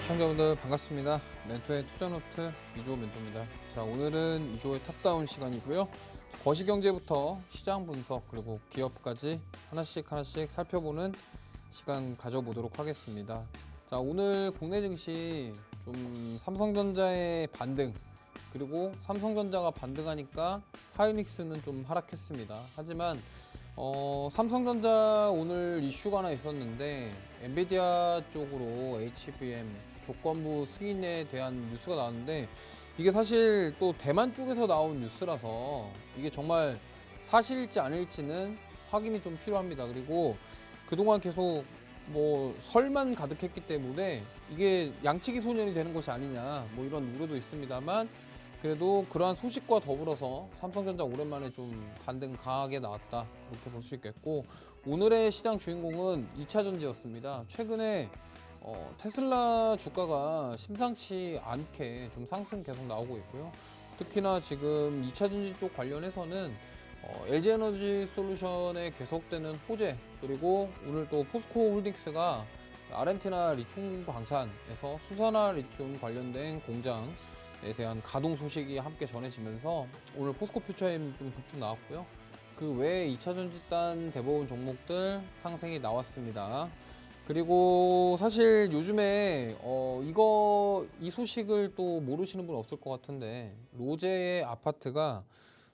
시청자분들 반갑습니다. 멘토의 투자노트 이주호 멘토입니다. 자, 오늘은 이주호의 탑다운 시간이고요. 거시경제부터 시장 분석 그리고 기업까지 하나씩 살펴보는 시간 가져보도록 하겠습니다. 자, 오늘 국내 증시 좀 삼성전자의 반등 그리고 삼성전자가 반등하니까 하이닉스는 좀 하락했습니다. 하지만 삼성전자 오늘 이슈가 하나 있었는데 엔비디아 쪽으로 HBM 조건부 승인에 대한 뉴스가 나왔는데 이게 사실 또 대만 쪽에서 나온 뉴스라서 이게 정말 사실일지 아닐지는 확인이 좀 필요합니다. 그리고 그동안 계속 뭐 설만 가득했기 때문에 이게 양치기 소년이 되는 것이 아니냐 뭐 이런 우려도 있습니다만 그래도 그러한 소식과 더불어서 삼성전자 오랜만에 좀 반등 강하게 나왔다 이렇게 볼 수 있겠고, 오늘의 시장 주인공은 2차전지였습니다. 최근에 테슬라 주가가 심상치 않게 좀 상승 계속 나오고 있고요. 특히나 지금 2차전지 쪽 관련해서는 LG에너지 솔루션에 계속되는 호재, 그리고 오늘 또 포스코 홀딩스가 아르헨티나 리튬 광산에서 수산화 리튬 관련된 공장에 대한 가동 소식이 함께 전해지면서 오늘 포스코 퓨처엠 좀 급등 나왔고요. 그 외에 2차전지단 대부분 종목들 상승이 나왔습니다. 그리고 사실 요즘에 이 소식을 또 모르시는 분 없을 것 같은데, 로제의 아파트가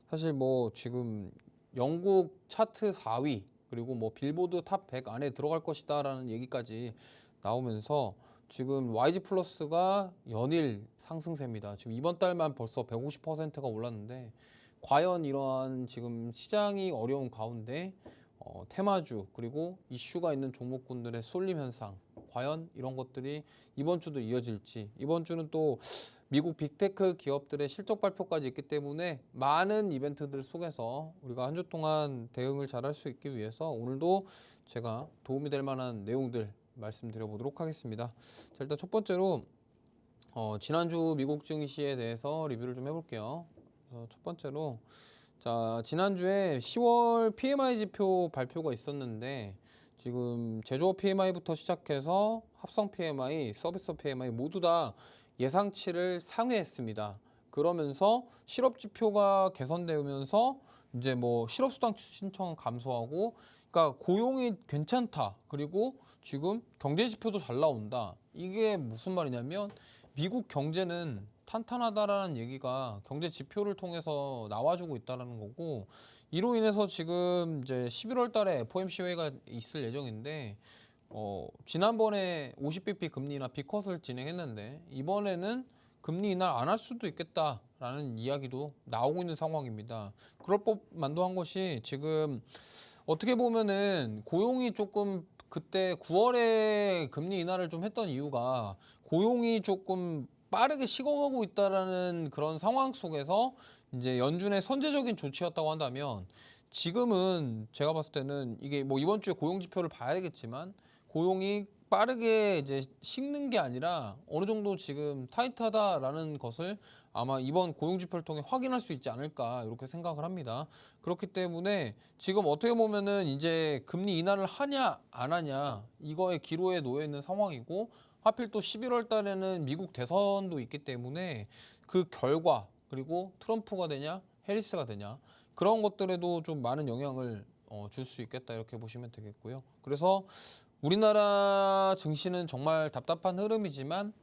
사실 뭐 지금 영국 차트 4위 그리고 뭐 빌보드 탑 100 안에 들어갈 것이다 라는 얘기까지 나오면서 지금 YG 플러스가 연일 상승세입니다. 지금 이번 달만 벌써 150%가 올랐는데, 과연 이러한 지금 시장이 어려운 가운데 테마주 그리고 이슈가 있는 종목군들의 쏠림 현상, 과연 이런 것들이 이번 주도 이어질지. 이번 주는 또 미국 빅테크 기업들의 실적 발표까지 있기 때문에 많은 이벤트들 속에서 우리가 한 주 동안 대응을 잘할 수 있기 위해서 오늘도 제가 도움이 될 만한 내용들 말씀드려 보도록 하겠습니다. 자, 일단 첫 번째로 지난주 미국 증시에 대해서 리뷰를 좀 해볼게요. 첫 번째로, 자, 지난주에 10월 PMI 지표 발표가 있었는데 지금 제조업 PMI부터 시작해서 합성 PMI, 서비스 PMI 모두 다 예상치를 상회했습니다. 그러면서 실업 지표가 개선되면서 이제 뭐 실업 수당 신청 감소하고, 그러니까 고용이 괜찮다. 그리고 지금 경제 지표도 잘 나온다. 이게 무슨 말이냐면 미국 경제는 탄탄하다라는 얘기가 경제 지표를 통해서 나와주고 있다는 거고, 이로 인해서 지금 이제 11월 달에 FOMC 회의가 있을 예정인데 지난번에 50bp 금리 인하 B컷을 진행했는데 이번에는 금리 인하 안 할 수도 있겠다라는 이야기도 나오고 있는 상황입니다. 그럴 법만도 한 것이 지금 어떻게 보면은 고용이 조금 그때 9월에 금리 인하를 좀 했던 이유가 고용이 조금 빠르게 식어가고 있다라는 그런 상황 속에서 이제 연준의 선제적인 조치였다고 한다면, 지금은 제가 봤을 때는 이게 뭐 이번 주에 고용 지표를 봐야 되겠지만 고용이 빠르게 이제 식는 게 아니라 어느 정도 지금 타이트하다라는 것을 아마 이번 고용 지표를 통해 확인할 수 있지 않을까 이렇게 생각을 합니다. 그렇기 때문에 지금 어떻게 보면은 이제 금리 인하를 하냐 안 하냐 이거에 기로에 놓여 있는 상황이고, 하필 또 11월 달에는 미국 대선도 있기 때문에 그 결과, 그리고 트럼프가 되냐 해리스가 되냐 그런 것들에도 좀 많은 영향을 줄 수 있겠다 이렇게 보시면 되겠고요. 그래서 우리나라 증시는 정말 답답한 흐름이지만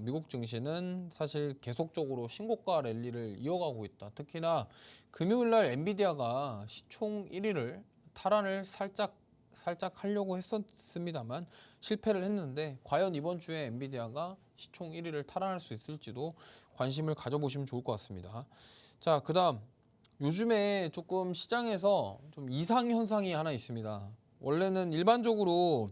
미국 증시는 사실 계속적으로 신고가 랠리를 이어가고 있다. 특히나 금요일날 엔비디아가 시총 1위를 탈환을 살짝 하려고 했었습니다만 실패를 했는데, 과연 이번 주에 엔비디아가 시총 1위를 탈환할 수 있을지도 관심을 가져보시면 좋을 것 같습니다. 자, 그 다음, 요즘에 조금 시장에서 좀 이상 현상이 하나 있습니다. 원래는 일반적으로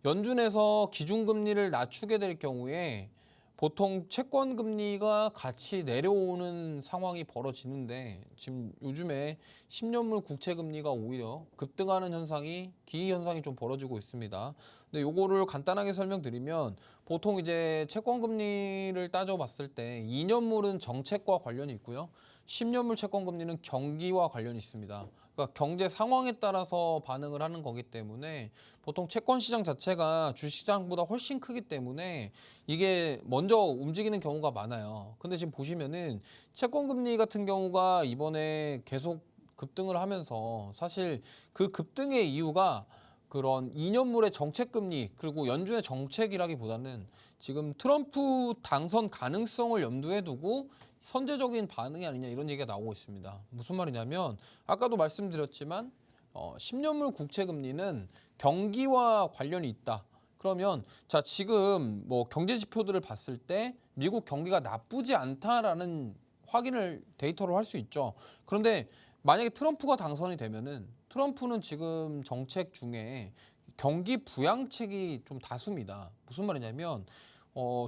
연준에서 기준금리를 낮추게 될 경우에 보통 채권금리가 같이 내려오는 상황이 벌어지는데, 지금 요즘에 10년물 국채금리가 오히려 급등하는 현상이, 기이현상이 좀 벌어지고 있습니다. 근데 요거를 간단하게 설명드리면, 보통 이제 채권금리를 따져봤을 때 2년물은 정책과 관련이 있고요. 10년물 채권금리는 경기와 관련이 있습니다. 그러니까 경제 상황에 따라서 반응을 하는 거기 때문에 보통 채권 시장 자체가 주식시장보다 훨씬 크기 때문에 이게 먼저 움직이는 경우가 많아요. 근데 지금 보시면은 채권 금리 같은 경우가 이번에 계속 급등을 하면서 사실 그 급등의 이유가 그런 2년물의 정책 금리 그리고 연준의 정책이라기보다는 지금 트럼프 당선 가능성을 염두에 두고 선제적인 반응이 아니냐 이런 얘기가 나오고 있습니다. 무슨 말이냐면 아까도 말씀드렸지만 10년물 국채 금리는 경기와 관련이 있다. 그러면 자 지금 뭐 경제 지표들을 봤을 때 미국 경기가 나쁘지 않다라는 확인을 데이터로 할 수 있죠. 그런데 만약에 트럼프가 당선이 되면은 트럼프는 지금 정책 중에 경기 부양책이 좀 다수입니다. 무슨 말이냐면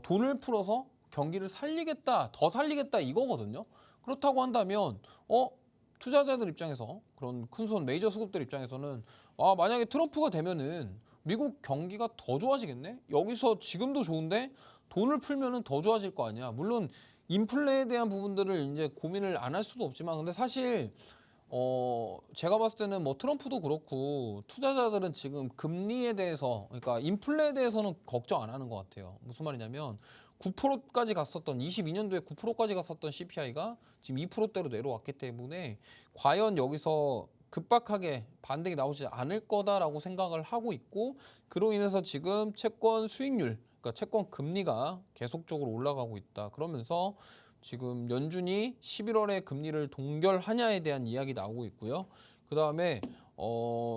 돈을 풀어서 경기를 살리겠다, 더 살리겠다 이거거든요. 그렇다고 한다면 투자자들 입장에서 그런 큰손 메이저 수급들 입장에서는 만약에 트럼프가 되면은 미국 경기가 더 좋아지겠네? 여기서 지금도 좋은데 돈을 풀면은 더 좋아질 거 아니야. 물론 인플레에 대한 부분들을 이제 고민을 안 할 수도 없지만 근데 사실 제가 봤을 때는 뭐 트럼프도 그렇고 투자자들은 지금 금리에 대해서 그러니까 인플레에 대해서는 걱정 안 하는 것 같아요. 무슨 말이냐면 9%까지 갔었던 22년도에 9%까지 갔었던 CPI가 지금 2%대로 내려왔기 때문에 과연 여기서 급박하게 반등이 나오지 않을 거다라고 생각을 하고 있고 그로 인해서 지금 채권 수익률 그러니까 채권 금리가 계속적으로 올라가고 있다. 그러면서 지금 연준이 11월에 금리를 동결하냐에 대한 이야기 나오고 있고요. 그 다음에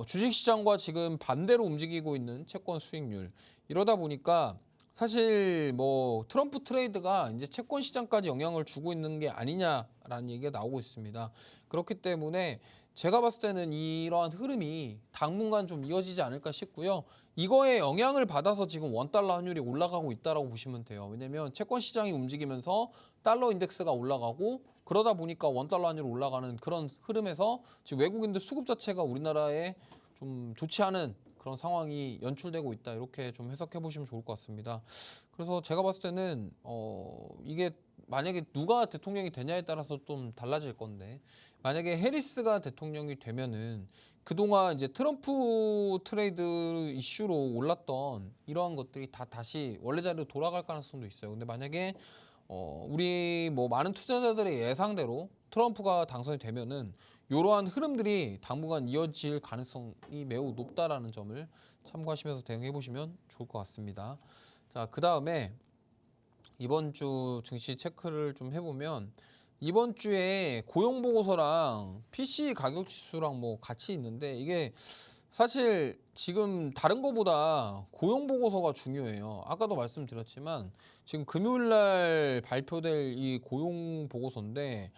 주식시장과 지금 반대로 움직이고 있는 채권 수익률 이러다 보니까 사실 뭐 트럼프 트레이드가 이제 채권 시장까지 영향을 주고 있는 게 아니냐라는 얘기가 나오고 있습니다. 그렇기 때문에 제가 봤을 때는 이러한 흐름이 당분간 좀 이어지지 않을까 싶고요. 이거에 영향을 받아서 지금 원달러 환율이 올라가고 있다라고 보시면 돼요. 왜냐면 채권 시장이 움직이면서 달러 인덱스가 올라가고 그러다 보니까 원달러 환율이 올라가는 그런 흐름에서 지금 외국인들 수급 자체가 우리나라에 좀 좋지 않은 그런 상황이 연출되고 있다 이렇게 좀 해석해 보시면 좋을 것 같습니다. 그래서 제가 봤을 때는 이게 만약에 누가 대통령이 되냐에 따라서 좀 달라질 건데 만약에 해리스가 대통령이 되면은 그동안 이제 트럼프 트레이드 이슈로 올랐던 이러한 것들이 다 다시 원래 자리로 돌아갈 가능성도 있어요. 근데 만약에 우리 뭐 많은 투자자들의 예상대로 트럼프가 당선이 되면은 이러한 흐름들이 당분간 이어질 가능성이 매우 높다라는 점을 참고하시면서 대응해 보시면 좋을 것 같습니다. 자, 그 다음에 이번 주 증시 체크를 좀 해보면 이번 주에 고용 보고서랑 PC 가격 지수랑 뭐 같이 있는데 이게 사실 지금 다른 거보다 고용 보고서가 중요해요. 아까도 말씀드렸지만 지금 금요일 날 발표될 이 고용 보고서인데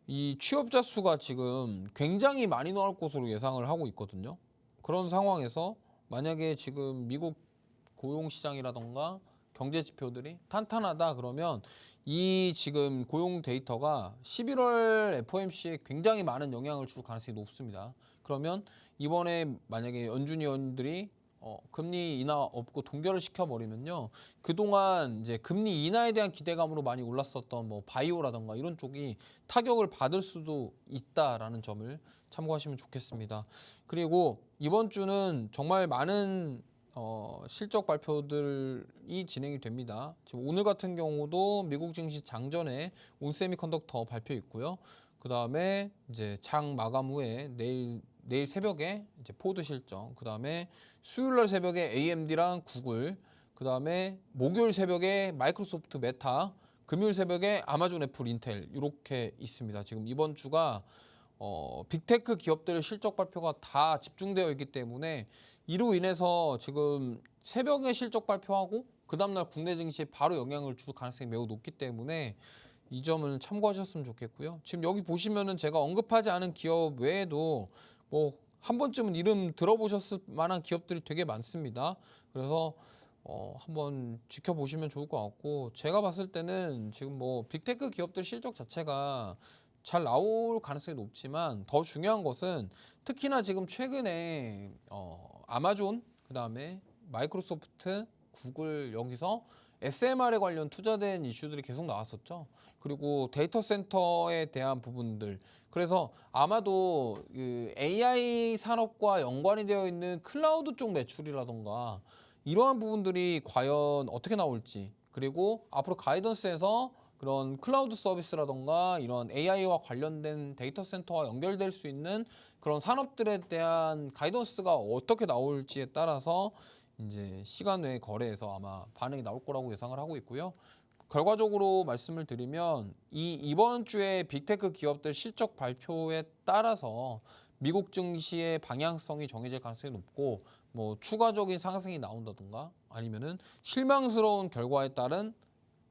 이 취업자 수가 지금 굉장히 많이 나올 것으로 예상을 하고 있거든요. 그런 상황에서 만약에 지금 미국 고용 시장이라던가 경제 지표들이 탄탄하다 그러면 이 지금 고용 데이터가 11월 FOMC에 굉장히 많은 영향을 줄 가능성이 높습니다. 그러면 이번에 만약에 연준 위원들이 금리 인하 없고 동결을 시켜버리면요. 그동안 이제 금리 인하에 대한 기대감으로 많이 올랐었던 뭐 바이오라던가 이런 쪽이 타격을 받을 수도 있다라는 점을 참고하시면 좋겠습니다. 그리고 이번 주는 정말 많은 실적 발표들이 진행이 됩니다. 지금 오늘 같은 경우도 미국 증시 장전에 온세미컨덕터 발표 있고요. 그 다음에 이제 장 마감 후에 내일 새벽에 이제 포드 실적, 그 다음에 수요일 날 새벽에 AMD랑 구글, 그 다음에 목요일 새벽에 마이크로소프트 메타, 금요일 새벽에 아마존 애플 인텔 이렇게 있습니다. 지금 이번 주가 빅테크 기업들의 실적 발표가 다 집중되어 있기 때문에 이로 인해서 지금 새벽에 실적 발표하고 그 다음날 국내 증시에 바로 영향을 줄 가능성이 매우 높기 때문에 이 점을 참고하셨으면 좋겠고요. 지금 여기 보시면은 제가 언급하지 않은 기업 외에도 뭐 한 번쯤은 이름 들어보셨을 만한 기업들이 되게 많습니다. 그래서 한번 지켜보시면 좋을 것 같고 제가 봤을 때는 지금 뭐 빅테크 기업들 실적 자체가 잘 나올 가능성이 높지만 더 중요한 것은 특히나 지금 최근에 아마존 그다음에 마이크로소프트, 구글 여기서 SMR에 관련 투자된 이슈들이 계속 나왔었죠. 그리고 데이터 센터에 대한 부분들. 그래서 아마도 그 AI 산업과 연관이 되어 있는 클라우드 쪽 매출이라던가 이러한 부분들이 과연 어떻게 나올지, 그리고 앞으로 가이던스에서 그런 클라우드 서비스라던가 이런 AI와 관련된 데이터 센터와 연결될 수 있는 그런 산업들에 대한 가이던스가 어떻게 나올지에 따라서 이제 시간 외 거래에서 아마 반응이 나올 거라고 예상을 하고 있고요. 결과적으로 말씀을 드리면 이번 주에 빅테크 기업들 실적 발표에 따라서 미국 증시의 방향성이 정해질 가능성이 높고, 뭐 추가적인 상승이 나온다든가 아니면은 실망스러운 결과에 따른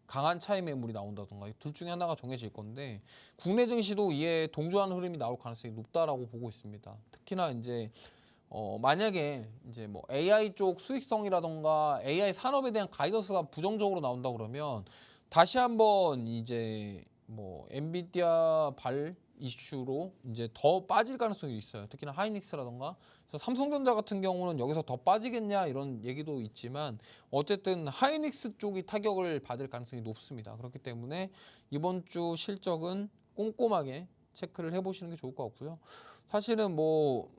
강한 차익 매물이 나온다든가 둘 중에 하나가 정해질 건데, 국내 증시도 이에 동조하는 흐름이 나올 가능성이 높다라고 보고 있습니다. 특히나 이제 만약에 이제 뭐 AI 쪽 수익성이라던가 AI 산업에 대한 가이던스가 부정적으로 나온다 그러면 다시 한번 이제 뭐 엔비디아 발 이슈로 이제 더 빠질 가능성이 있어요. 특히나 하이닉스라던가. 그래서 삼성전자 같은 경우는 여기서 더 빠지겠냐 이런 얘기도 있지만 어쨌든 하이닉스 쪽이 타격을 받을 가능성이 높습니다. 그렇기 때문에 이번 주 실적은 꼼꼼하게 체크를 해보시는 게 좋을 것 같고요. 사실은 뭐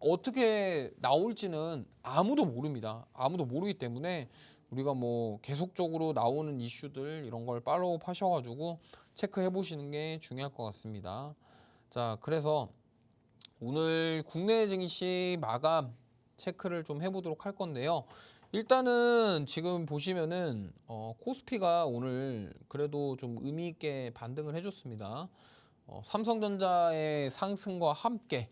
어떻게 나올지는 아무도 모릅니다. 아무도 모르기 때문에 우리가 뭐 계속적으로 나오는 이슈들 이런 걸 팔로우 하셔가지고 체크해 보시는 게 중요할 것 같습니다. 자, 그래서 오늘 국내 증시 마감 체크를 좀 해보도록 할 건데요. 일단은 지금 보시면은 코스피가 오늘 그래도 좀 의미 있게 반등을 해줬습니다. 삼성전자의 상승과 함께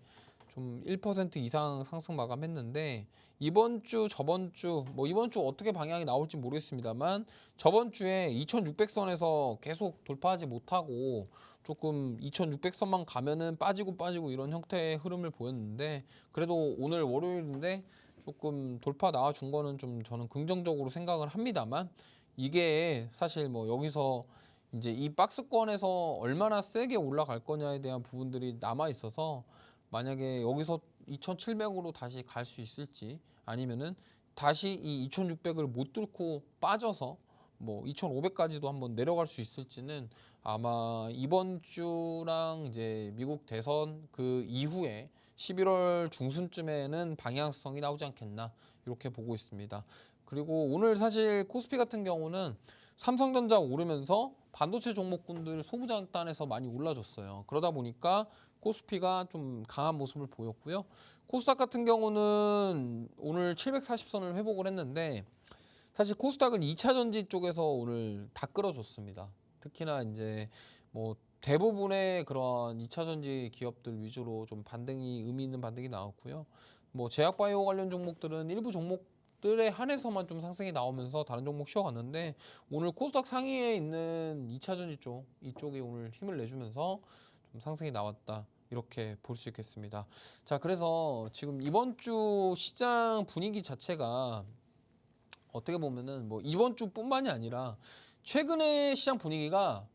좀 1% 이상 상승 마감했는데, 이번 주 저번 주 뭐 이번 주 어떻게 방향이 나올지 모르겠습니다만 저번 주에 2600선에서 계속 돌파하지 못하고 조금 2600선만 가면은 빠지고 이런 형태의 흐름을 보였는데, 그래도 오늘 월요일인데 조금 돌파 나와준 거는 좀 저는 긍정적으로 생각을 합니다만, 이게 사실 뭐 여기서 이제 이 박스권에서 얼마나 세게 올라갈 거냐에 대한 부분들이 남아 있어서, 만약에 여기서 2,700으로 다시 갈 수 있을지, 아니면은 다시 이 2,600을 못 뚫고 빠져서 뭐 2,500까지도 한번 내려갈 수 있을지는 아마 이번 주랑 이제 미국 대선 그 이후에 11월 중순쯤에는 방향성이 나오지 않겠나 이렇게 보고 있습니다. 그리고 오늘 사실 코스피 같은 경우는 삼성전자 오르면서 반도체 종목군들 소부장단에서 많이 올라줬어요. 그러다 보니까 코스피가 좀 강한 모습을 보였고요. 코스닥 같은 경우는 오늘 740선을 회복을 했는데, 사실 코스닥은 2차 전지 쪽에서 오늘 다 끌어줬습니다. 특히나 이제 뭐 대부분의 그런 2차 전지 기업들 위주로 좀 반등이 의미 있는 반등이 나왔고요. 뭐 제약바이오 관련 종목들은 일부 종목들에 한해서만 좀 상승이 나오면서 다른 종목 쉬어갔는데, 오늘 코스닥 상위에 있는 2차 전지 쪽 이쪽이 오늘 힘을 내주면서 좀 상승이 나왔다, 이렇게 볼 수 있겠습니다. 자, 그래서 지금 이번 주 시장 분위기 자체가 어떻게 보면은 뭐 이번 주뿐만이 아니라 최근의 시장 분위기가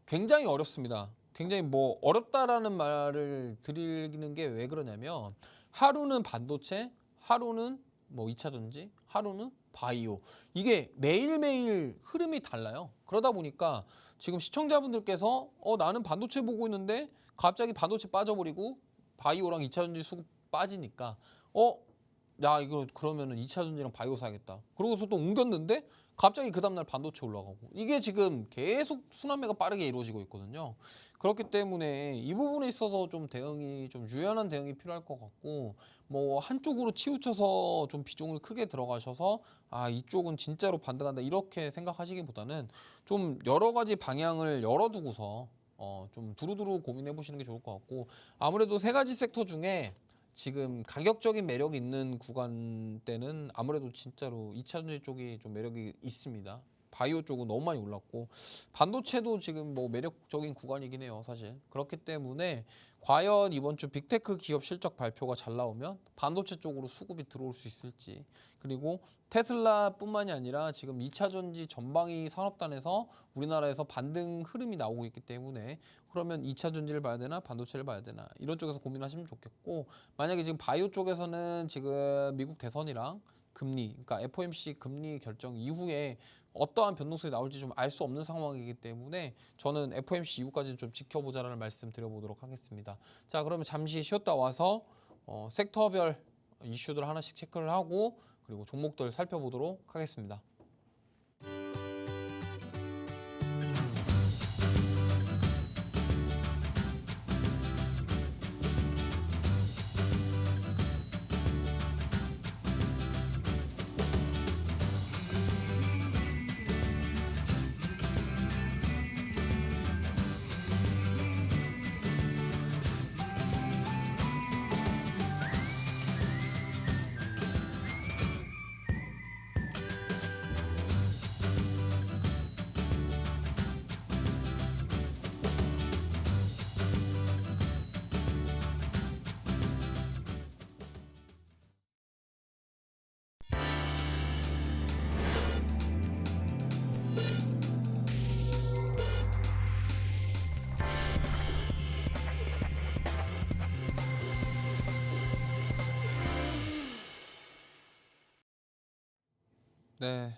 굉장히 어렵습니다. 굉장히 뭐 어렵다라는 말을 드리는 게 왜 그러냐면, 하루는 반도체, 하루는 뭐 2차 전지, 하루는 바이오. 이게 매일매일 흐름이 달라요. 그러다 보니까 지금 시청자분들께서 나는 반도체 보고 있는데 갑자기 반도체 빠져버리고 바이오랑 2차 전지 수급 빠지니까 야, 이거 그러면은 2차 전지랑 바이오 사야겠다. 그러고서 또 옮겼는데 갑자기 그 다음날 반도체 올라가고, 이게 지금 계속 순환매가 빠르게 이루어지고 있거든요. 그렇기 때문에 이 부분에 있어서 좀 대응이, 좀 유연한 대응이 필요할 것 같고, 뭐 한쪽으로 치우쳐서 좀 비중을 크게 들어가셔서 이쪽은 진짜로 반등한다 이렇게 생각하시기보다는 좀 여러 가지 방향을 열어두고서 좀 두루두루 고민해 보시는 게 좋을 것 같고, 아무래도 세 가지 섹터 중에 지금 가격적인 매력이 있는 구간대는 아무래도 진짜로 2차 전지 쪽이 좀 매력이 있습니다. 바이오 쪽은 너무 많이 올랐고, 반도체도 지금 뭐 매력적인 구간이긴 해요, 사실. 그렇기 때문에 과연 이번 주 빅테크 기업 실적 발표가 잘 나오면 반도체 쪽으로 수급이 들어올 수 있을지, 그리고 테슬라뿐만이 아니라 지금 2차 전지 전방위 산업단에서 우리나라에서 반등 흐름이 나오고 있기 때문에, 그러면 2차 전지를 봐야 되나 반도체를 봐야 되나 이런 쪽에서 고민하시면 좋겠고, 만약에 지금 바이오 쪽에서는 지금 미국 대선이랑 금리, 그러니까 FOMC 금리 결정 이후에 어떠한 변동성이 나올지 좀 알 수 없는 상황이기 때문에 저는 FOMC 이후까지는 좀 지켜보자라는 말씀 드려보도록 하겠습니다. 자, 그러면 잠시 쉬었다 와서 섹터별 이슈들 하나씩 체크를 하고 그리고 종목들 살펴보도록 하겠습니다. 네,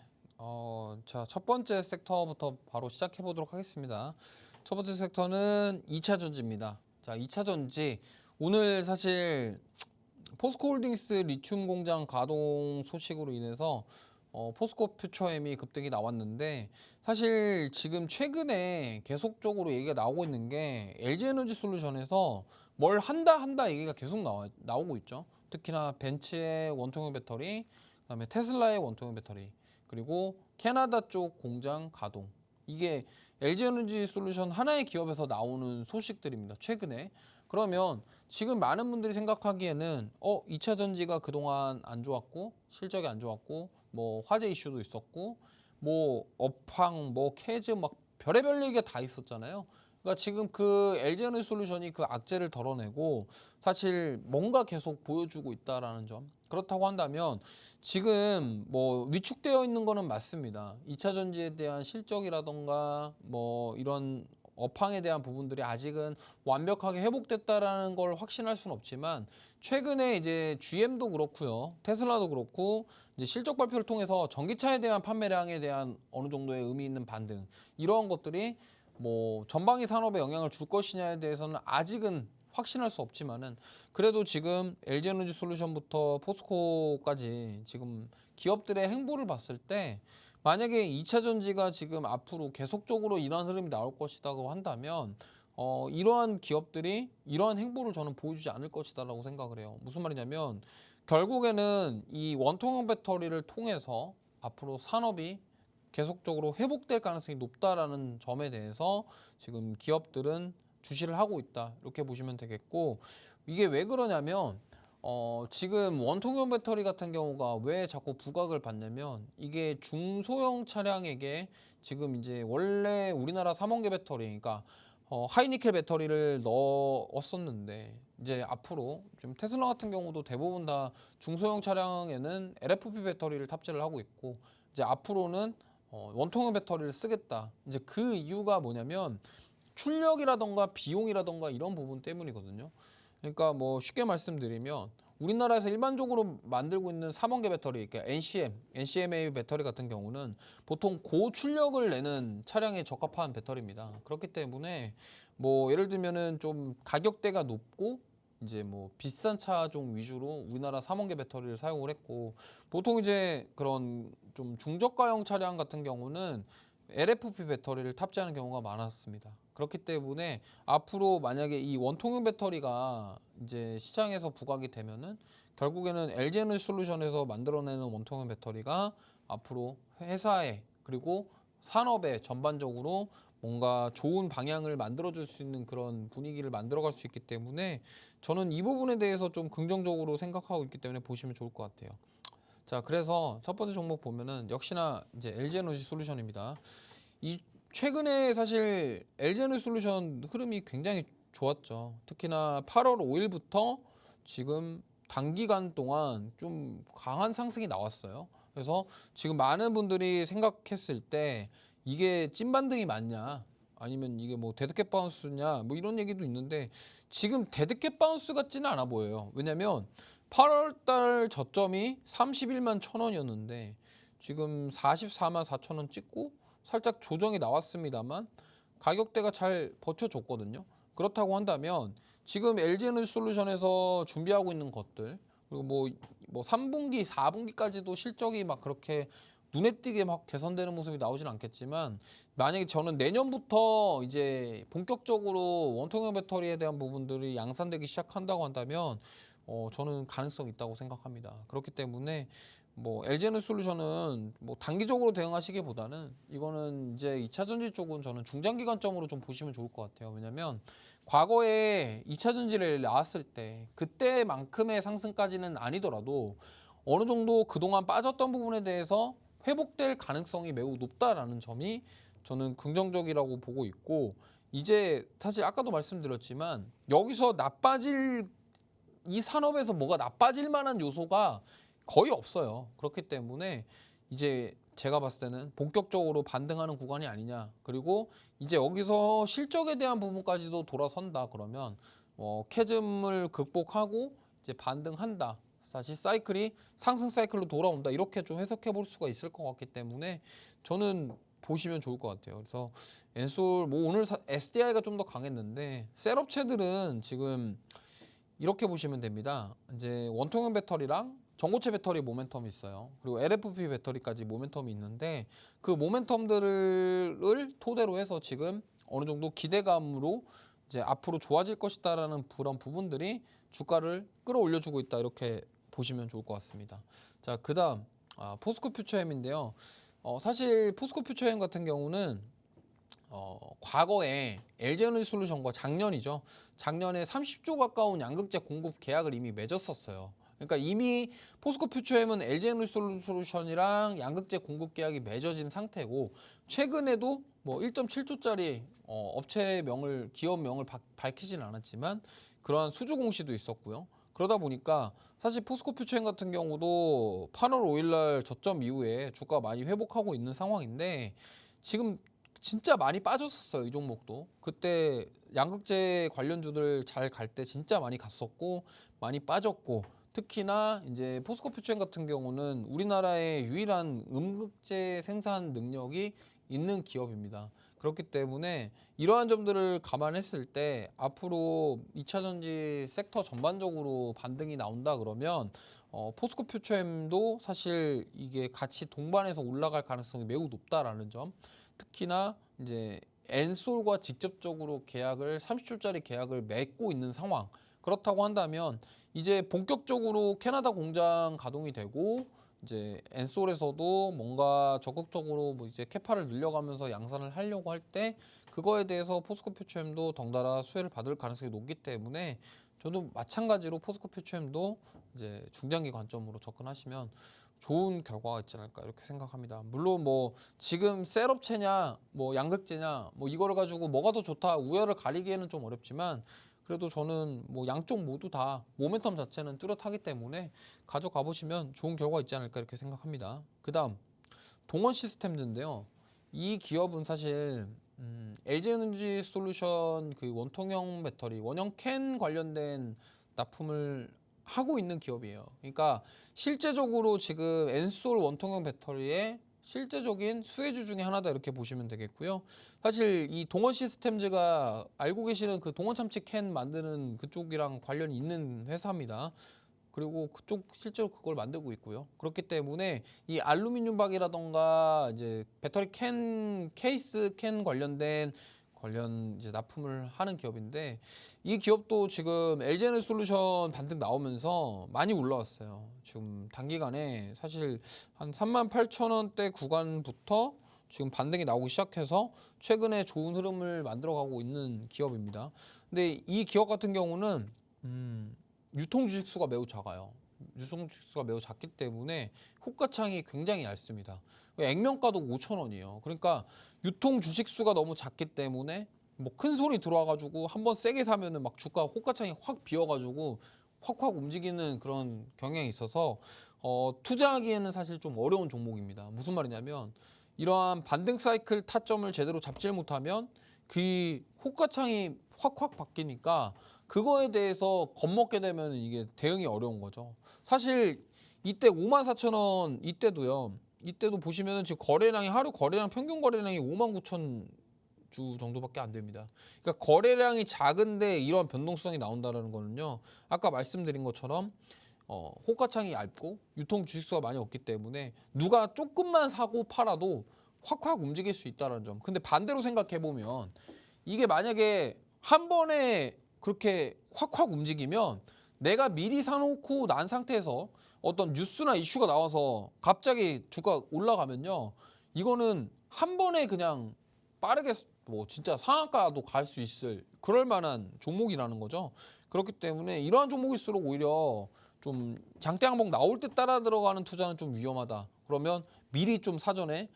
자, 첫 번째 섹터부터 바로 시작해 보도록 하겠습니다. 첫 번째 섹터는 2차 전지입니다. 자, 2차 전지 오늘 사실 포스코홀딩스 리튬 공장 가동 소식으로 인해서 포스코 퓨처엠이 급등이 나왔는데 사실 지금 최근에 계속적으로 얘기가 나오고 있는 게 LG에너지솔루션에서 뭘 한다 얘기가 계속 나오고 있죠. 특히나 벤츠의 원통형 배터리, 그다음에 테슬라의 원통형 배터리, 그리고 캐나다 쪽 공장 가동. 이게 LG에너지솔루션 하나의 기업에서 나오는 소식들입니다. 최근에. 그러면 지금 많은 분들이 생각하기에는 2차 전지가 그동안 안 좋았고 실적이 안 좋았고 뭐 화재 이슈도 있었고 뭐 업황 뭐 캐즈 막 별의별 얘기가 다 있었잖아요. 그러니까 지금 그 LG에너지솔루션이 그 악재를 덜어내고 사실 뭔가 계속 보여주고 있다라는 점. 그렇다고 한다면 지금 뭐 위축되어 있는 거는 맞습니다. 2차 전지에 대한 실적이라던가 뭐 이런 업황에 대한 부분들이 아직은 완벽하게 회복됐다라는 걸 확신할 수는 없지만 최근에 이제 GM도 그렇고요, 테슬라도 그렇고 이제 실적 발표를 통해서 전기차에 대한 판매량에 대한 어느 정도의 의미 있는 반등 이러한 것들이 뭐 전방위 산업에 영향을 줄 것이냐에 대해서는 아직은 확신할 수 없지만은 그래도 지금 LG에너지솔루션부터 포스코까지 지금 기업들의 행보를 봤을 때 만약에 2차 전지가 지금 앞으로 계속적으로 이러한 흐름이 나올 것이라고 한다면 이러한 기업들이 이러한 행보를 저는 보여주지 않을 것이다라고 생각을 해요. 무슨 말이냐면 결국에는 이 원통형 배터리를 통해서 앞으로 산업이 계속적으로 회복될 가능성이 높다라는 점에 대해서 지금 기업들은 주시를 하고 있다 이렇게 보시면 되겠고 이게 왜 그러냐면 지금 원통형 배터리 같은 경우가 왜 자꾸 부각을 받냐면 이게 중소형 차량에게 지금 이제 원래 우리나라 3원계 배터리 그러니까 하이니켈 배터리를 넣었었는데 이제 앞으로 지금 테슬라 같은 경우도 대부분 다 중소형 차량에는 LFP 배터리를 탑재를 하고 있고 이제 앞으로는 원통형 배터리를 쓰겠다. 이제 그 이유가 뭐냐면 출력이라던가 비용이라던가 이런 부분 때문이거든요. 그러니까 뭐 쉽게 말씀드리면 우리나라에서 일반적으로 만들고 있는 3원계 배터리, 그러니까 NCMA 배터리 같은 경우는 보통 고출력을 내는 차량에 적합한 배터리입니다. 그렇기 때문에 뭐 예를 들면은 좀 가격대가 높고 이제 뭐 비싼 차종 위주로 우리나라 3원계 배터리를 사용을 했고 보통 이제 그런 좀 중저가형 차량 같은 경우는 LFP 배터리를 탑재하는 경우가 많았습니다. 그렇기 때문에 앞으로 만약에 이 원통형 배터리가 이제 시장에서 부각이 되면은 결국에는 LG에너지솔루션에서 만들어내는 원통형 배터리가 앞으로 회사에 그리고 산업에 전반적으로 뭔가 좋은 방향을 만들어줄 수 있는 그런 분위기를 만들어갈 수 있기 때문에 저는 이 부분에 대해서 좀 긍정적으로 생각하고 있기 때문에 보시면 좋을 것 같아요. 자, 그래서 첫 번째 종목 보면은 역시나 이제 LG에너지솔루션입니다. 이 최근에 사실 LG에너지솔루션 흐름이 굉장히 좋았죠. 특히나 8월 5일부터 지금 단기간 동안 좀 강한 상승이 나왔어요. 그래서 지금 많은 분들이 생각했을 때 이게 찐반등이 맞냐 아니면 이게 뭐 데드캣 바운스냐 뭐 이런 얘기도 있는데 지금 데드캣 바운스 같지는 않아 보여요. 왜냐면 8월 달 저점이 31만 1,000원이었는데 지금 44만 4천 원 찍고 살짝 조정이 나왔습니다만 가격대가 잘 버텨줬거든요. 그렇다고 한다면 지금 LG에너지솔루션에서 준비하고 있는 것들 그리고 뭐 3분기, 4분기까지도 실적이 막 그렇게 눈에 띄게 막 개선되는 모습이 나오진 않겠지만 만약에 저는 내년부터 이제 본격적으로 원통형 배터리에 대한 부분들이 양산되기 시작한다고 한다면 저는 가능성이 있다고 생각합니다. 그렇기 때문에 뭐 LG에너지솔루션은 뭐 단기적으로 대응하시기보다는 이거는 이제 2차 전지 쪽은 저는 중장기관점으로 좀 보시면 좋을 것 같아요. 왜냐면 과거에 2차 전지를 나왔을 때 그때만큼의 상승까지는 아니더라도 어느 정도 그동안 빠졌던 부분에 대해서 회복될 가능성이 매우 높다라는 점이 저는 긍정적이라고 보고 있고 이제 사실 아까도 말씀드렸지만 여기서 나빠질 이 산업에서 뭐가 나빠질 만한 요소가 거의 없어요. 그렇기 때문에 이제 제가 봤을 때는 본격적으로 반등하는 구간이 아니냐. 그리고 이제 여기서 실적에 대한 부분까지도 돌아선다 그러면 캐즘을 극복하고 이제 반등한다. 다시 사이클이 상승 사이클로 돌아온다. 이렇게 좀 해석해 볼 수가 있을 것 같기 때문에 저는 보시면 좋을 것 같아요. 그래서 엔솔 뭐 오늘 SDI가 좀 더 강했는데 셀업체들은 지금 이렇게 보시면 됩니다. 이제 원통형 배터리랑 전고체 배터리 모멘텀이 있어요. 그리고 LFP 배터리까지 모멘텀이 있는데 그 모멘텀들을 토대로 해서 지금 어느 정도 기대감으로 이제 앞으로 좋아질 것이다라는 그런 부분들이 주가를 끌어올려주고 있다 이렇게 보시면 좋을 것 같습니다. 자, 그다음 포스코 퓨처엠인데요. 사실 포스코 퓨처엠 같은 경우는 과거에 LG에너지솔루션과 작년이죠. 작년에 30조 가까운 양극재 공급 계약을 이미 맺었었어요. 그러니까 이미 포스코 퓨처엠은 LG에너지솔루션이랑 양극재 공급 계약이 맺어진 상태고 최근에도 뭐 1.7조짜리 업체 명을 기업 명을 밝히진 않았지만 그러한 수주 공시도 있었고요. 그러다 보니까 사실 포스코 퓨처엠 같은 경우도 8월 5일날 저점 이후에 주가 많이 회복하고 있는 상황인데 지금 진짜 많이 빠졌었어요. 이 종목도. 그때 양극재 관련주들 잘 갈 때 진짜 많이 갔었고 많이 빠졌고 특히나 이제 포스코 퓨처엠 같은 경우는 우리나라의 유일한 음극재 생산 능력이 있는 기업입니다. 그렇기 때문에 이러한 점들을 감안했을 때 앞으로 2차 전지 섹터 전반적으로 반등이 나온다 그러면 포스코 퓨처엠도 사실 이게 같이 동반해서 올라갈 가능성이 매우 높다라는 점. 특히나 이제 엔솔과 직접적으로 계약을 30조짜리 계약을 맺고 있는 상황. 그렇다고 한다면 이제 본격적으로 캐나다 공장 가동이 되고 이제 엔솔에서도 뭔가 적극적으로 뭐 이제 캐파를 늘려가면서 양산을 하려고 할 때 그거에 대해서 포스코 퓨처엠도 덩달아 수혜를 받을 가능성이 높기 때문에 저도 마찬가지로 포스코 퓨처엠도 이제 중장기 관점으로 접근하시면 좋은 결과가 있지 않을까 이렇게 생각합니다. 물론 뭐 지금 셀업체냐 뭐 양극재냐 뭐 이거를 가지고 뭐가 더 좋다 우열을 가리기에는 좀 어렵지만 그래도 저는 뭐 양쪽 모두 다 모멘텀 자체는 뚜렷하기 때문에 가져가 보시면 좋은 결과 있지 않을까 이렇게 생각합니다. 그다음 동원 시스템즈인데요. 이 기업은 사실 LG에너지솔루션 그 원통형 배터리 원형 캔 관련된 납품을 하고 있는 기업이에요. 그러니까 실제적으로 지금 엔솔 원통형 배터리의 실제적인 수혜주 중에 하나다 이렇게 보시면 되겠고요. 사실 이 동원 시스템즈가 알고 계시는 그 동원 참치 캔 만드는 그쪽이랑 관련이 있는 회사입니다. 그리고 그쪽 실제로 그걸 만들고 있고요. 그렇기 때문에 이 알루미늄 박이라던가 이제 배터리 캔 케이스 캔 관련 이제 납품을 하는 기업인데 이 기업도 지금 LG에너지솔루션 반등 나오면서 많이 올라왔어요. 지금 단기간에 사실 한 38,000원대 구간부터 지금 반등이 나오기 시작해서 최근에 좋은 흐름을 만들어가고 있는 기업입니다. 근데 이 기업 같은 경우는 유통 주식수가 매우 작아요. 유통 주식수가 매우 작기 때문에 호가창이 굉장히 얇습니다. 액면가도 5,000원이에요. 그러니까 유통 주식수가 너무 작기 때문에 뭐 큰 손이 들어와가지고 한번 세게 사면은 막 주가 호가창이 확 비어가지고 확확 움직이는 그런 경향이 있어서 투자하기에는 사실 좀 어려운 종목입니다. 무슨 말이냐면 이러한 반등 사이클 타점을 제대로 잡질 못하면 그 호가창이 확확 바뀌니까 그거에 대해서 겁먹게 되면 이게 대응이 어려운 거죠. 사실 이때 54,000원 이때도요. 이때도 보시면은 지금 거래량이 하루 거래량 평균 거래량이 59,000 주 정도밖에 안 됩니다. 그러니까 거래량이 작은데 이런 변동성이 나온다는 거는요. 아까 말씀드린 것처럼 호가창이 얇고 유통 주식수가 많이 없기 때문에 누가 조금만 사고 팔아도 확확 움직일 수 있다는 점. 근데 반대로 생각해 보면 이게 만약에 한 번에 그렇게 확확 움직이면 내가 미리 사놓고 난 상태에서 어떤 뉴스나 이슈가 나와서 갑자기 주가 올라가면요. 이거는 한 번에 그냥 빠르게 뭐 진짜 상한가도 갈 수 있을 그럴 만한 종목이라는 거죠. 그렇기 때문에 이러한 종목일수록 오히려 좀 장대 항목 나올 때 따라 들어가는 투자는 좀 위험하다. 그러면 미리 좀 사전에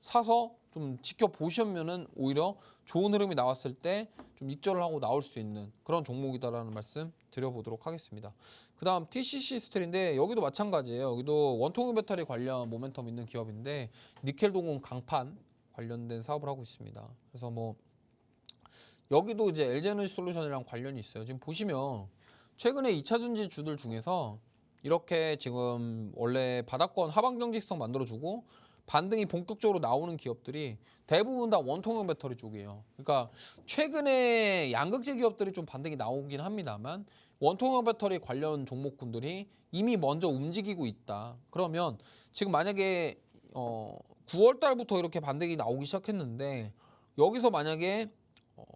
사서 좀 지켜보시면은 오히려 좋은 흐름이 나왔을 때 좀 익절을 하고 나올 수 있는 그런 종목이다라는 말씀 드려보도록 하겠습니다. 그 다음 TCC 스틸인데 여기도 마찬가지예요. 여기도 원통형 배터리 관련 모멘텀 있는 기업인데 니켈 동원 강판 관련된 사업을 하고 있습니다. 그래서 뭐 여기도 이제 LG에너지 솔루션이랑 관련이 있어요. 지금 보시면 최근에 2차 전지 주들 중에서 이렇게 지금 원래 바닥권 하방 경직성 만들어주고 반등이 본격적으로 나오는 기업들이 대부분 다 원통형 배터리 쪽이에요. 그러니까 최근에 양극재 기업들이 좀 반등이 나오긴 합니다만 원통형 배터리 관련 종목군들이 이미 먼저 움직이고 있다. 그러면 지금 만약에 9월 달부터 이렇게 반등이 나오기 시작했는데 여기서 만약에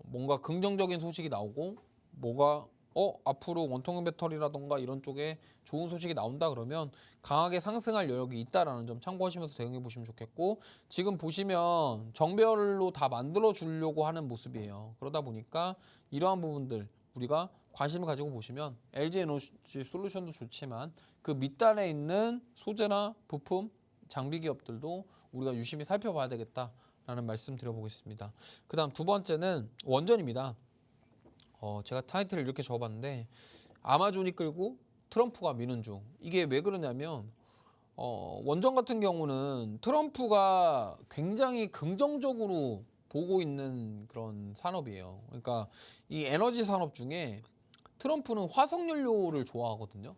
뭔가 긍정적인 소식이 나오고 뭐가 앞으로 원통형 배터리라던가 이런 쪽에 좋은 소식이 나온다 그러면 강하게 상승할 여력이 있다라는 점 참고하시면서 대응해 보시면 좋겠고 지금 보시면 정별로 다 만들어 주려고 하는 모습이에요. 그러다 보니까 이러한 부분들 우리가 관심을 가지고 보시면 LG에너지 솔루션도 좋지만 그 밑단에 있는 소재나 부품, 장비 기업들도 우리가 유심히 살펴봐야 되겠다라는 말씀 드려보겠습니다. 그 다음 두 번째는 원전입니다. 제가 타이틀을 이렇게 적어봤는데 아마존이 끌고 트럼프가 미는 중. 이게 왜 그러냐면 원전 같은 경우는 트럼프가 굉장히 긍정적으로 보고 있는 그런 산업이에요. 그러니까 이 에너지 산업 중에 트럼프는 화석연료를 좋아하거든요.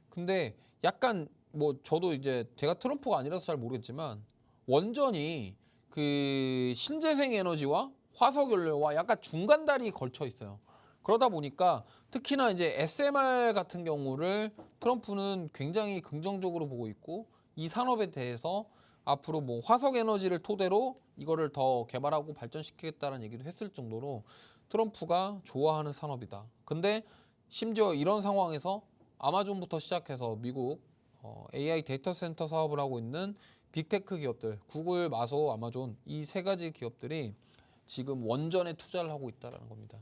근데 약간 뭐 저도 이제 제가 트럼프가 아니라서 잘 모르겠지만 원전이 그 신재생 에너지와 화석연료와 약간 중간다리 걸쳐 있어요. 그러다 보니까 특히나 이제 SMR 같은 경우를 트럼프는 굉장히 긍정적으로 보고 있고 이 산업에 대해서 앞으로 뭐 화석 에너지를 토대로 이거를 더 개발하고 발전시키겠다는 얘기도 했을 정도로 트럼프가 좋아하는 산업이다. 근데 심지어 이런 상황에서 아마존부터 시작해서 미국 AI 데이터 센터 사업을 하고 있는 빅테크 기업들, 구글, 마소, 아마존 이 세 가지 기업들이 지금 원전에 투자를 하고 있다는 겁니다.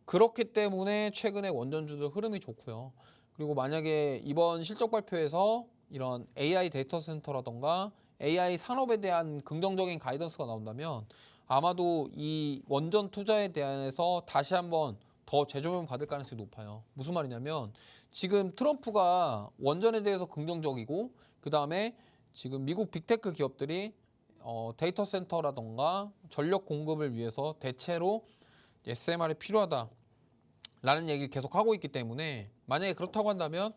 그렇기 때문에 최근에 원전주들 흐름이 좋고요. 그리고 만약에 이번 실적 발표에서 이런 AI 데이터 센터라던가 AI 산업에 대한 긍정적인 가이던스가 나온다면 아마도 이 원전 투자에 대해서 다시 한번 더 재조명 받을 가능성이 높아요. 무슨 말이냐면 지금 트럼프가 원전에 대해서 긍정적이고 그 다음에 지금 미국 빅테크 기업들이 데이터 센터라던가 전력 공급을 위해서 대체로 SMR이 필요하다. 라는 얘기를 계속 하고 있기 때문에 만약에 그렇다고 한다면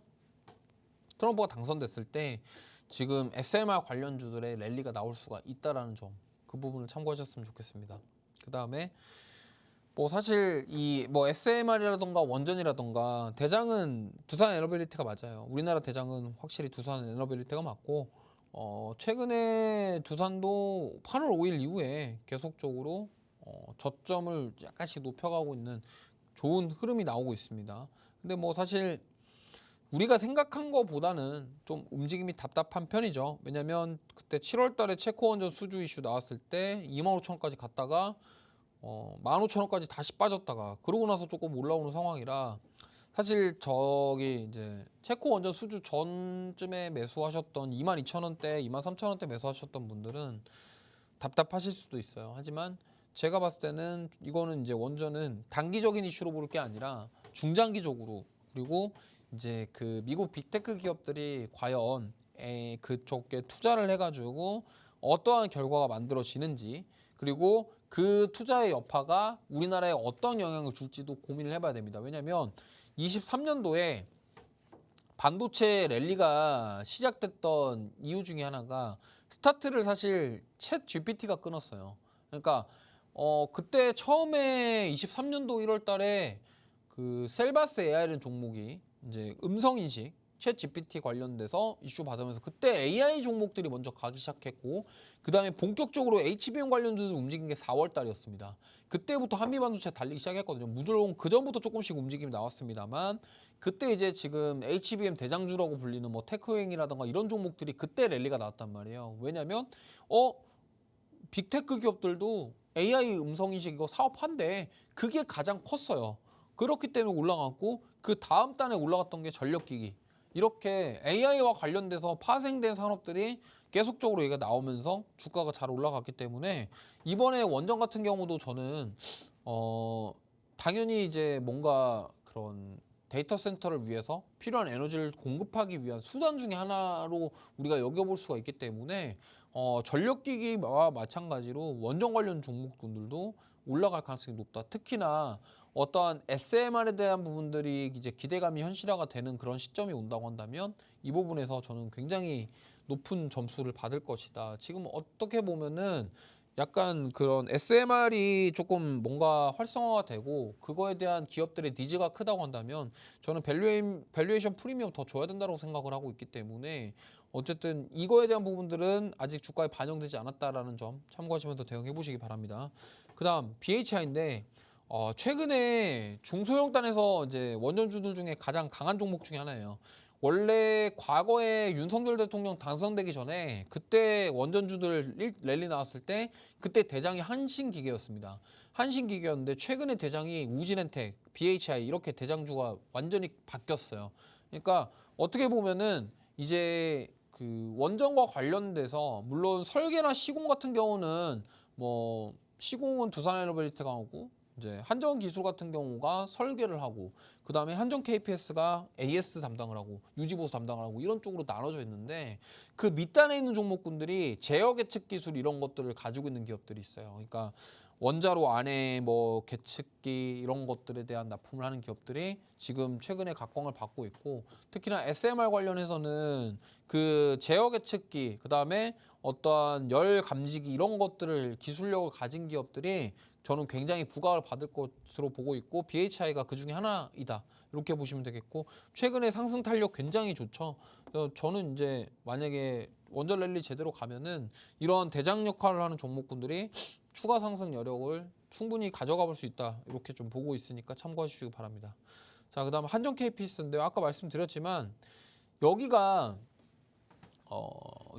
트럼프가 당선됐을 때 지금 SMR 관련주들의 랠리가 나올 수가 있다라는 점, 그 부분을 참고하셨으면 좋겠습니다. 그 다음에 뭐 사실 이 뭐 SMR이라던가 원전이라던가 대장은 두산 에너빌리티가 맞아요. 우리나라 대장은 확실히 두산 에너빌리티가 맞고 최근에 두산도 8월 5일 이후에 계속적으로 저점을 약간씩 높여가고 있는 좋은 흐름이 나오고 있습니다. 근데 뭐 사실 우리가 생각한 것보다는 좀 움직임이 답답한 편이죠. 왜냐면 그때 7월 달에 체코 원전 수주 이슈 나왔을 때 25,000원까지 갔다가 15,000원까지 다시 빠졌다가 그러고 나서 조금 올라오는 상황이라 사실 저기 이제 체코 원전 수주 전쯤에 매수하셨던 22,000원대, 23,000원대 매수하셨던 분들은 답답하실 수도 있어요. 하지만 제가 봤을 때는 이거는 이제 원전은 단기적인 이슈로 볼 게 아니라 중장기적으로 그리고 이제 그 미국 빅테크 기업들이 과연 그쪽에 투자를 해가지고 어떠한 결과가 만들어지는지 그리고 그 투자의 여파가 우리나라에 어떤 영향을 줄지도 고민을 해봐야 됩니다. 왜냐하면 23년도에 반도체 랠리가 시작됐던 이유 중에 하나가 스타트를 사실 챗 GPT가 끊었어요. 그러니까 그때 처음에 23년도 1월 달에 그 셀바스 AI라는 종목이 이제 음성 인식 챗 GPT 관련돼서 이슈 받으면서 그때 AI 종목들이 먼저 가기 시작했고 그다음에 본격적으로 HBM 관련주들 움직인 게 4월 달이었습니다. 그때부터 한미반도체 달리기 시작했거든요. 물론 그 전부터 조금씩 움직임이 나왔습니다만 그때 이제 지금 HBM 대장주라고 불리는 뭐 테크웨잉이라든가 이런 종목들이 그때 랠리가 나왔단 말이에요. 왜냐면 빅테크 기업들도 AI 음성인식 이거 사업한대. 그게 가장 컸어요. 그렇기 때문에 올라갔고 그 다음 단에 올라갔던 게 전력기기. 이렇게 AI와 관련돼서 파생된 산업들이 계속적으로 얘가 나오면서 주가가 잘 올라갔기 때문에 이번에 원전 같은 경우도 저는 당연히 이제 뭔가 그런 데이터 센터를 위해서 필요한 에너지를 공급하기 위한 수단 중에 하나로 우리가 여겨볼 수가 있기 때문에 전력기기와 마찬가지로 원전 관련 종목군들도 올라갈 가능성이 높다. 특히나 어떠한 SMR에 대한 부분들이 이제 기대감이 현실화가 되는 그런 시점이 온다고 한다면 이 부분에서 저는 굉장히 높은 점수를 받을 것이다. 지금 어떻게 보면은 약간 그런 SMR이 조금 뭔가 활성화가 되고 그거에 대한 기업들의 니즈가 크다고 한다면 저는 밸류에이션 프리미엄 더 줘야 된다고 생각을 하고 있기 때문에 어쨌든 이거에 대한 부분들은 아직 주가에 반영되지 않았다라는 점 참고하시면서 대응해 보시기 바랍니다. 그다음 BHI인데 최근에 중소형단에서 이제 원전주들 중에 가장 강한 종목 중에 하나예요. 원래 과거에 윤석열 대통령 당선되기 전에 그때 원전주들 랠리 나왔을 때 그때 대장이 한신기계였습니다. 한신기계였는데 최근에 대장이 우진엔텍, BHI 이렇게 대장주가 완전히 바뀌었어요. 그러니까 어떻게 보면은 이제 그 원전과 관련돼서 물론 설계나 시공 같은 경우는 뭐 시공은 두산에너빌리티가 하고 이제 한전기술 같은 경우가 설계를 하고 그 다음에 한전 KPS가 AS 담당을 하고 유지보수 담당을 하고 이런 쪽으로 나눠져 있는데 그 밑단에 있는 종목군들이 제어 계측 기술 이런 것들을 가지고 있는 기업들이 있어요. 그러니까 원자로 안에 뭐 계측기 이런 것들에 대한 납품을 하는 기업들이 지금 최근에 각광을 받고 있고 특히나 SMR 관련해서는 그 제어 계측기 그다음에 어떠한 열 감지기 이런 것들을 기술력을 가진 기업들이 저는 굉장히 부각을 받을 것으로 보고 있고 BHI가 그 중에 하나이다 이렇게 보시면 되겠고 최근에 상승 탄력 굉장히 좋죠. 그래서 저는 이제 만약에 원전 랠리 제대로 가면은 이런 대장 역할을 하는 종목군들이 추가 상승 여력을 충분히 가져가 볼 수 있다 이렇게 좀 보고 있으니까 참고해 주시기 바랍니다. 자 그다음 한전 KPS인데 아까 말씀드렸지만 여기가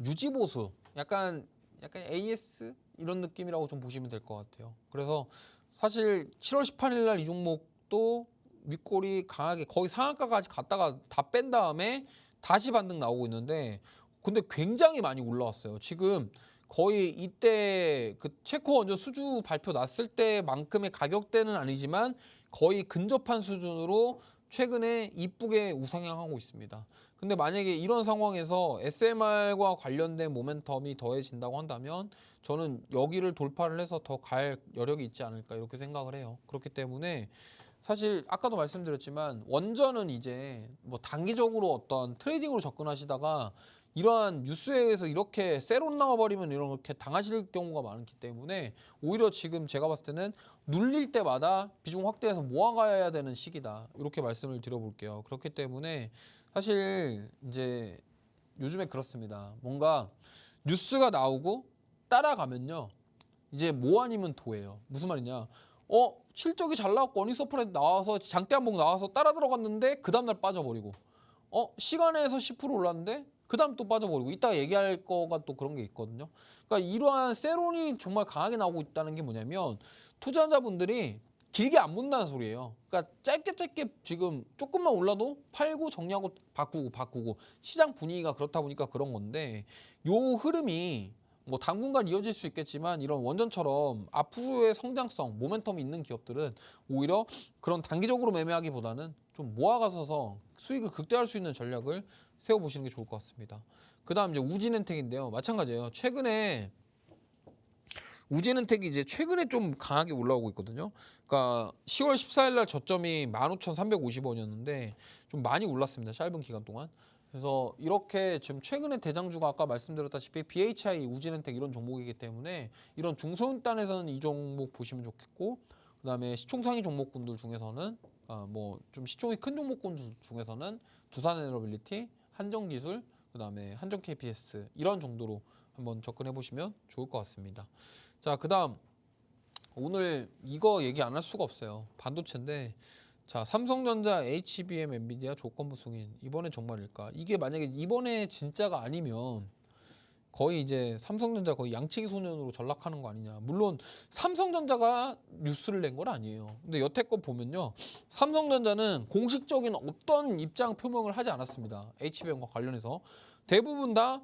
유지보수 약간 AS 이런 느낌이라고 좀 보시면 될 것 같아요. 그래서 사실 7월 18일 날 이 종목도 윗골이 강하게 거의 상한가까지 갔다가 다 뺀 다음에 다시 반등 나오고 있는데 근데 굉장히 많이 올라왔어요. 지금 거의 이때 그 체코 원전 수주 발표 났을 때만큼의 가격대는 아니지만 거의 근접한 수준으로 최근에 이쁘게 우상향하고 있습니다. 근데 만약에 이런 상황에서 SMR과 관련된 모멘텀이 더해진다고 한다면 저는 여기를 돌파를 해서 더 갈 여력이 있지 않을까 이렇게 생각을 해요. 그렇기 때문에 사실 아까도 말씀드렸지만 원전은 이제 뭐 단기적으로 어떤 트레이딩으로 접근하시다가 이러한 뉴스에 의해서 이렇게 세론 나와버리면 이렇게 당하실 경우가 많기 때문에 오히려 지금 제가 봤을 때는 눌릴 때마다 비중 확대해서 모아가야 되는 시기다 이렇게 말씀을 드려볼게요. 그렇기 때문에 사실 이제 요즘에 그렇습니다. 뭔가 뉴스가 나오고 따라가면요 이제 뭐 아니면 도예요. 무슨 말이냐? 실적이 잘 나왔고 어닝 서프라이즈 나와서 장대 한봉 나와서 따라 들어갔는데 그 다음날 빠져버리고 시간에서 10% 올랐는데 그 다음 또 빠져버리고 이따가 얘기할 거가 또 그런 게 있거든요. 그러니까 이러한 세론이 정말 강하게 나오고 있다는 게 뭐냐면 투자자분들이 길게 안 본다는 소리예요. 그러니까 짧게 지금 조금만 올라도 팔고 정리하고 바꾸고 시장 분위기가 그렇다 보니까 그런 건데 요 흐름이 뭐 당분간 이어질 수 있겠지만 이런 원전처럼 앞으로의 성장성, 모멘텀이 있는 기업들은 오히려 그런 단기적으로 매매하기보다는 좀 모아가서서 수익을 극대화할 수 있는 전략을 세워보시는 게 좋을 것 같습니다. 그 다음 이제 우진엔텍인데요. 마찬가지예요. 최근에 우진엔텍이 이제 최근에 좀 강하게 올라오고 있거든요. 그러니까 10월 14일 날 저점이 15,350원이었는데 좀 많이 올랐습니다. 짧은 기간 동안. 그래서 이렇게 지금 최근에 대장주가 아까 말씀드렸다시피 BHI, 우진엔텍 이런 종목이기 때문에 이런 중소형단에서는 이 종목 보시면 좋겠고, 그다음에 시총상위 종목군들 중에서는 뭐 좀 시총이 큰 종목군 중에서는 두산에너빌리티, 한정기술, 그다음에 한정 KPS 이런 정도로 한번 접근해 보시면 좋을 것 같습니다. 자, 그다음 오늘 이거 얘기 안 할 수가 없어요. 반도체인데, 자, 삼성전자, HBM, 엔비디아 조건부 승인 이번에 정말일까? 이게 만약에 이번에 진짜가 아니면 거의 이제 삼성전자 거의 양치기 소년으로 전락하는 거 아니냐. 물론 삼성전자가 뉴스를 낸 건 아니에요. 근데 여태껏 보면요, 삼성전자는 공식적인 어떤 입장 표명을 하지 않았습니다. HBM과 관련해서 대부분 다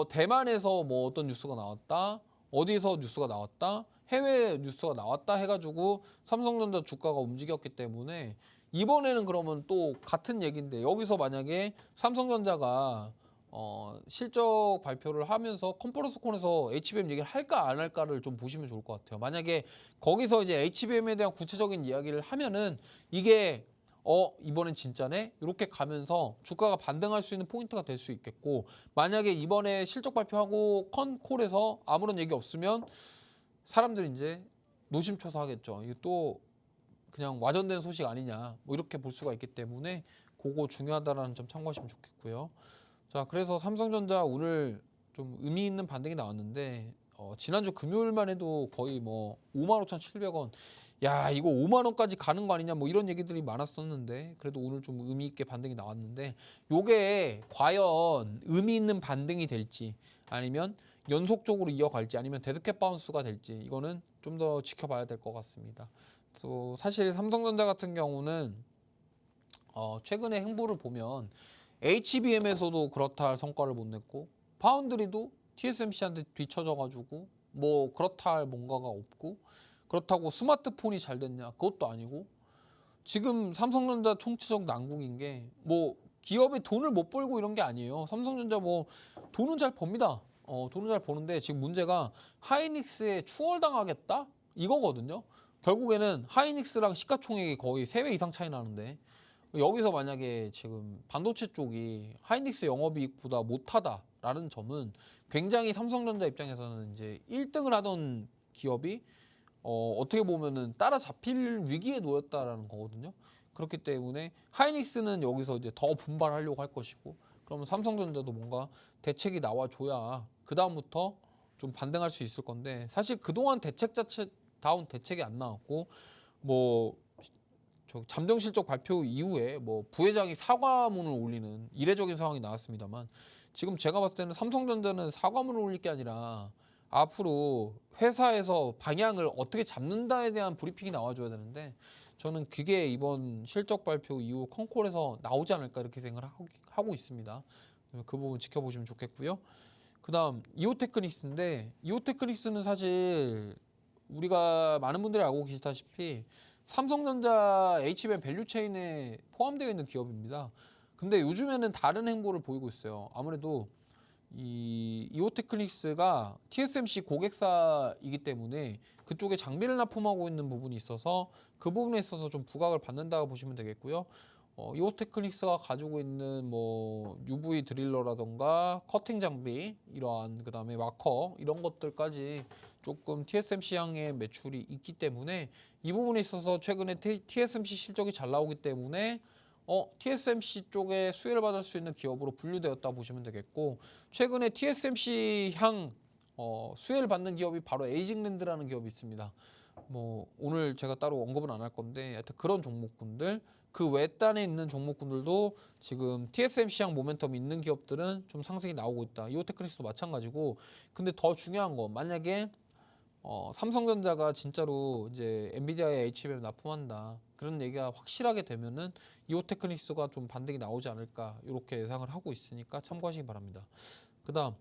대만에서 뭐 어떤 뉴스가 나왔다, 어디서 뉴스가 나왔다, 해외 뉴스가 나왔다 해가지고 삼성전자 주가가 움직였기 때문에 이번에는 그러면 또 같은 얘기인데, 여기서 만약에 삼성전자가 실적 발표를 하면서 컨퍼런스 콜에서 HBM 얘기를 할까 안 할까를 좀 보시면 좋을 것 같아요. 만약에 거기서 이제 HBM에 대한 구체적인 이야기를 하면은 이게 이번엔 진짜네? 이렇게 가면서 주가가 반등할 수 있는 포인트가 될 수 있겠고, 만약에 이번에 실적 발표하고 컨콜에서 아무런 얘기 없으면 사람들이 이제 노심초사하겠죠. 이게 또 그냥 와전된 소식 아니냐, 뭐 이렇게 볼 수가 있기 때문에 그거 중요하다라는 점 참고하시면 좋겠고요. 자, 그래서 삼성전자 오늘 좀 의미 있는 반등이 나왔는데, 지난주 금요일만 해도 거의 뭐 55,700원, 야 이거 5만 원까지 가는 거 아니냐 뭐 이런 얘기들이 많았었는데, 그래도 오늘 좀 의미 있게 반등이 나왔는데, 요게 과연 의미 있는 반등이 될지 아니면 연속적으로 이어갈지 아니면 데드캣 바운스가 될지 이거는 좀 더 지켜봐야 될 것 같습니다. 그래서 사실 삼성전자 같은 경우는 최근의 행보를 보면 HBM에서도 그렇다 할 성과를 못 냈고, 파운드리도 TSMC한테 뒤쳐져가지고 뭐 그렇다 할 뭔가가 없고, 그렇다고 스마트폰이 잘 됐냐 그것도 아니고, 지금 삼성전자 총체적 난국인 게 뭐 기업이 돈을 못 벌고 이런 게 아니에요. 삼성전자 뭐 돈은 잘 법니다. 돈은 잘 버는데 지금 문제가 하이닉스에 추월당하겠다 이거거든요. 결국에는 하이닉스랑 시가총액이 거의 3배 이상 차이 나는데, 여기서 만약에 지금 반도체 쪽이 하이닉스 영업이익보다 못하다라는 점은 굉장히 삼성전자 입장에서는 이제 1등을 하던 기업이 어떻게 보면은 따라잡힐 위기에 놓였다라는 거거든요. 그렇기 때문에 하이닉스는 여기서 이제 더 분발하려고 할 것이고, 그러면 삼성전자도 뭔가 대책이 나와줘야 그 다음부터 좀 반등할 수 있을 건데, 사실 그동안 대책 자체 다운 대책이 안 나왔고, 뭐 잠정 실적 발표 이후에 뭐 부회장이 사과문을 올리는 이례적인 상황이 나왔습니다만, 지금 제가 봤을 때는 삼성전자는 사과문을 올릴 게 아니라 앞으로 회사에서 방향을 어떻게 잡는다에 대한 브리핑이 나와줘야 되는데, 저는 그게 이번 실적 발표 이후 컨콜에서 나오지 않을까 이렇게 생각을 하고 있습니다. 그 부분 지켜보시면 좋겠고요. 그다음 이오테크닉스인데, 이오테크닉스는 사실 우리가 많은 분들이 알고 계시다시피 삼성전자 HBM 밸류체인에 포함되어 있는 기업입니다. 근데 요즘에는 다른 행보를 보이고 있어요. 아무래도 이 이오테크닉스가 TSMC 고객사이기 때문에 그쪽에 장비를 납품하고 있는 부분이 있어서 그 부분에 있어서 좀 부각을 받는다고 보시면 되겠고요. 이오테크닉스가 가지고 있는 뭐 UV 드릴러라던가 커팅 장비 이러한, 그다음에 마커 이런 것들까지 조금 TSMC 향의 매출이 있기 때문에 이 부분에 있어서 최근에 TSMC 실적이 잘 나오기 때문에 TSMC 쪽에 수혜를 받을 수 있는 기업으로 분류되었다 보시면 되겠고, 최근에 TSMC 향 수혜를 받는 기업이 바로 에이징랜드라는 기업이 있습니다. 뭐 오늘 제가 따로 언급은 안 할 건데, 하여튼 그런 종목군들, 그 외단에 있는 종목군들도 지금 TSMC 향 모멘텀 있는 기업들은 좀 상승이 나오고 있다. 이오테크닉스도 마찬가지고. 근데 더 중요한 건, 만약에 삼성전자가 진짜로 이제 엔비디아에 HBM 납품한다 그런 얘기가 확실하게 되면은 이오테크닉스가 좀 반등이 나오지 않을까 이렇게 예상을 하고 있으니까 참고하시기 바랍니다. 그다음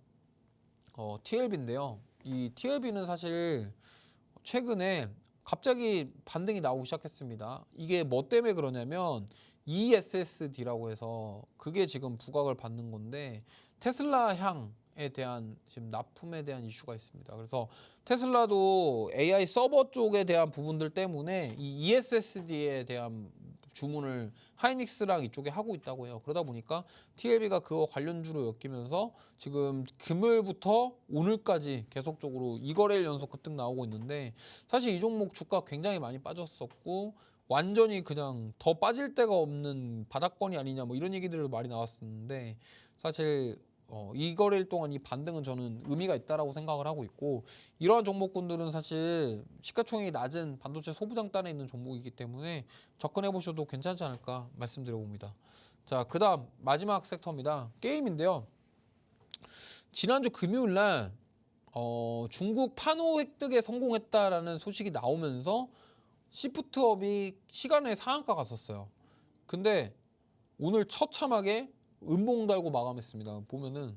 TLB인데요. 이 TLB는 사실 최근에 갑자기 반등이 나오기 시작했습니다. 이게 뭐 때문에 그러냐면 ESSD라고 해서 그게 지금 부각을 받는 건데, 테슬라 향에 대한 지금 납품에 대한 이슈가 있습니다. 그래서 테슬라도 AI 서버 쪽에 대한 부분들 때문에 이 ESSD에 대한 주문을 하이닉스랑 이쪽에 하고 있다고 해요. 그러다 보니까 TLB가 그거 관련주로 엮이면서 지금 금요일부터 오늘까지 계속적으로 2거래일 연속 급등 나오고 있는데 사실 이 종목 주가 굉장히 많이 빠졌었고 완전히 그냥 더 빠질 데가 없는 바닥권이 아니냐 뭐 이런 얘기들을 많이 나왔었는데 사실 이 거래일 동안 이 반등은 저는 의미가 있다라고 생각을 하고 있고 이러한 종목군들은 사실 시가총액이 낮은 반도체 소부장단에 있는 종목이기 때문에 접근해 보셔도 괜찮지 않을까 말씀드려 봅니다. 자, 그다음 마지막 섹터입니다. 게임인데요. 지난주 금요일 날 중국 판호 획득에 성공했다라는 소식이 나오면서 시프트업이 시간에 상한가 갔었어요. 근데 오늘 처참하게 음봉 달고 마감했습니다. 보면은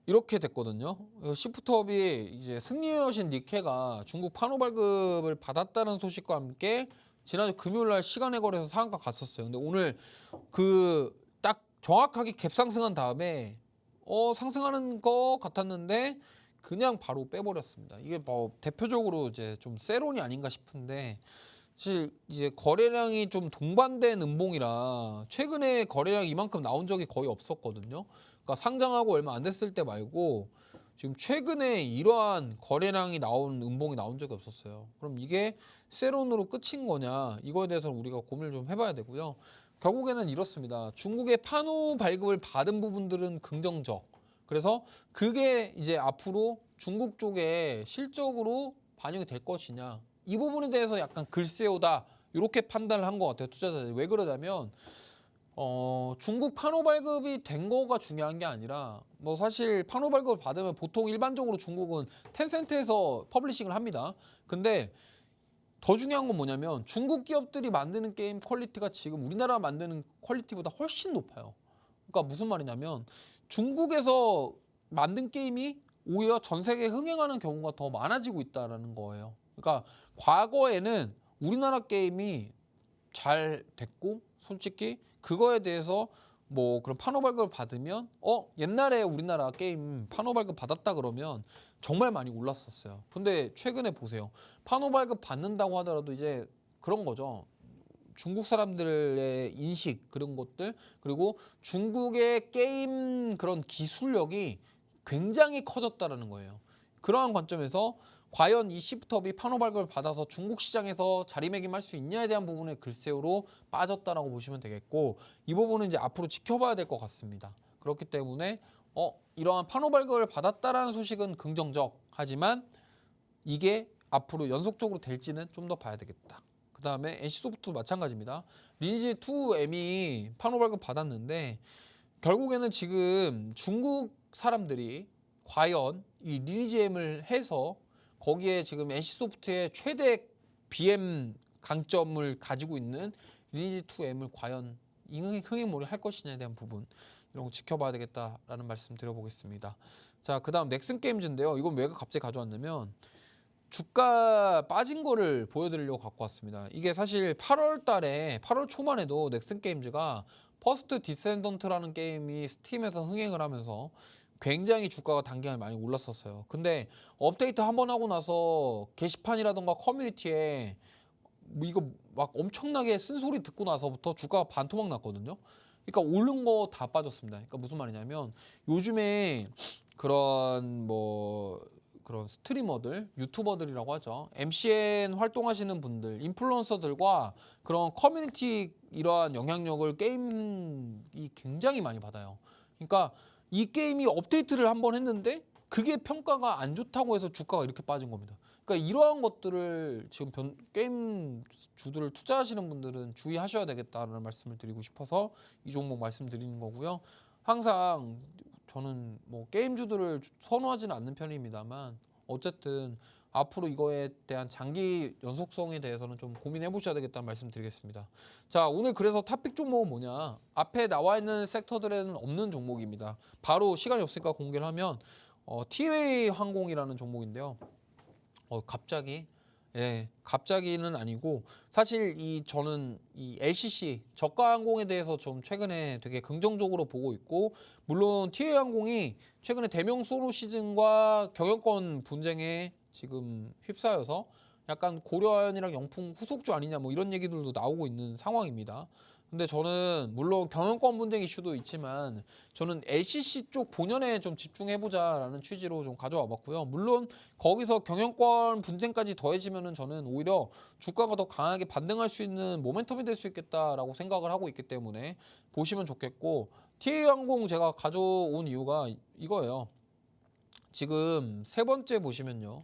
이렇게 됐거든요. 시프트업이 이제 승리여신 니케가 중국 판호 발급을 받았다는 소식과 함께 지난주 금요일 날 시간에 거래해서 상한가 갔었어요. 근데 오늘 그 딱 정확하게 갭상승한 다음에 상승하는 거 같았는데 그냥 바로 빼버렸습니다. 이게 뭐 대표적으로 이제 좀 세론이 아닌가 싶은데 사실 이제 거래량이 좀 동반된 음봉이라 최근에 거래량이 이만큼 나온 적이 거의 없었거든요. 그러니까 상장하고 얼마 안 됐을 때 말고 지금 최근에 이러한 거래량이 나온 음봉이 나온 적이 없었어요. 그럼 이게 세론으로 끝인 거냐 이거에 대해서는 우리가 고민을 좀 해봐야 되고요. 결국에는 이렇습니다. 중국의 판호 발급을 받은 부분들은 긍정적. 그래서 그게 이제 앞으로 중국 쪽에 실적으로 반영이 될 것이냐 이 부분에 대해서 약간 글쎄오다 이렇게 판단을 한 것 같아요. 투자자들이. 왜 그러냐면 중국 판호 발급이 된 거가 중요한 게 아니라 뭐 사실 판호 발급을 받으면 보통 일반적으로 중국은 텐센트에서 퍼블리싱을 합니다. 근데 더 중요한 건 뭐냐면 중국 기업들이 만드는 게임 퀄리티가 지금 우리나라 만드는 퀄리티보다 훨씬 높아요. 그러니까 무슨 말이냐면 중국에서 만든 게임이 오히려 전 세계에 흥행하는 경우가 더 많아지고 있다는 거예요. 그러니까 과거에는 우리나라 게임이 잘 됐고 솔직히 그거에 대해서 뭐 그런 판호 발급을 받으면 옛날에 우리나라 게임 판호 발급 받았다 그러면 정말 많이 올랐었어요. 근데 최근에 보세요. 판호 발급 받는다고 하더라도 이제 그런 거죠. 중국 사람들의 인식 그런 것들 그리고 중국의 게임 그런 기술력이 굉장히 커졌다라는 거예요. 그러한 관점에서 과연 이 시프트업이 판호 발급을 받아서 중국 시장에서 자리매김할 수 있냐에 대한 부분에 글쎄요로 빠졌다라고 보시면 되겠고 이 부분은 이제 앞으로 지켜봐야 될 것 같습니다. 그렇기 때문에 이러한 판호 발급을 받았다라는 소식은 긍정적 하지만 이게 앞으로 연속적으로 될지는 좀 더 봐야 되겠다. 그 다음에 NC소프트도 마찬가지입니다. 리니지 2M이 판호 발급 받았는데 결국에는 지금 중국 사람들이 과연 이 리니지 M을 해서 거기에 지금 NC소프트의 최대 BM 강점을 가지고 있는 리니지 2M을 과연 흥행몰이 할 것이냐에 대한 부분 이런 거 지켜봐야 되겠다라는 말씀 드려보겠습니다. 자, 그 다음 넥슨 게임즈인데요. 이건 왜 갑자기 가져왔냐면 주가 빠진 거를 보여드리려고 갖고 왔습니다. 이게 사실 8월 초만 해도 넥슨 게임즈가 퍼스트 디센던트라는 게임이 스팀에서 흥행을 하면서 굉장히 주가가 단기간에 많이 올랐었어요. 근데 업데이트 한번 하고 나서 게시판이라던가 커뮤니티에 뭐 이거 막 엄청나게 쓴소리 듣고 나서부터 주가가 반토막 났거든요. 그러니까 오른 거 다 빠졌습니다. 그러니까 무슨 말이냐면 요즘에 그런 스트리머들, 유튜버들이라고 하죠. MCN 활동하시는 분들, 인플루언서들과 그런 커뮤니티 이러한 영향력을 게임이 굉장히 많이 받아요. 그러니까 이 게임이 업데이트를 한번 했는데 그게 평가가 안 좋다고 해서 주가가 이렇게 빠진 겁니다. 그러니까 이러한 것들을 지금 게임 주들을 투자하시는 분들은 주의하셔야 되겠다는 말씀을 드리고 싶어서 이 종목 말씀드리는 거고요. 항상 저는 뭐 게임주들을 선호하지는 않는 편입니다만 어쨌든 앞으로 이거에 대한 장기 연속성에 대해서는 좀 고민해 보셔야 되겠다는 말씀 드리겠습니다. 자, 오늘 그래서 탑픽 종목은 뭐냐? 앞에 나와 있는 섹터들에는 없는 종목입니다. 바로 시간이 없으니까 공개를 하면 티웨이 항공이라는 종목인데요. 갑자기는 아니고 사실 저는 이 LCC 저가 항공에 대해서 좀 최근에 되게 긍정적으로 보고 있고 물론 티웨이 항공이 최근에 대명 솔로 시즌과 경영권 분쟁에 지금 휩싸여서 약간 고려아연이랑 영풍 후속주 아니냐 뭐 이런 얘기들도 나오고 있는 상황입니다. 근데 저는 물론 경영권 분쟁 이슈도 있지만 저는 LCC 쪽 본연에 좀 집중해보자라는 취지로 좀 가져와 봤고요. 물론 거기서 경영권 분쟁까지 더해지면은 저는 오히려 주가가 더 강하게 반등할 수 있는 모멘텀이 될 수 있겠다라고 생각을 하고 있기 때문에 보시면 좋겠고, TA항공 제가 가져온 이유가 이거예요. 지금 세 번째 보시면요,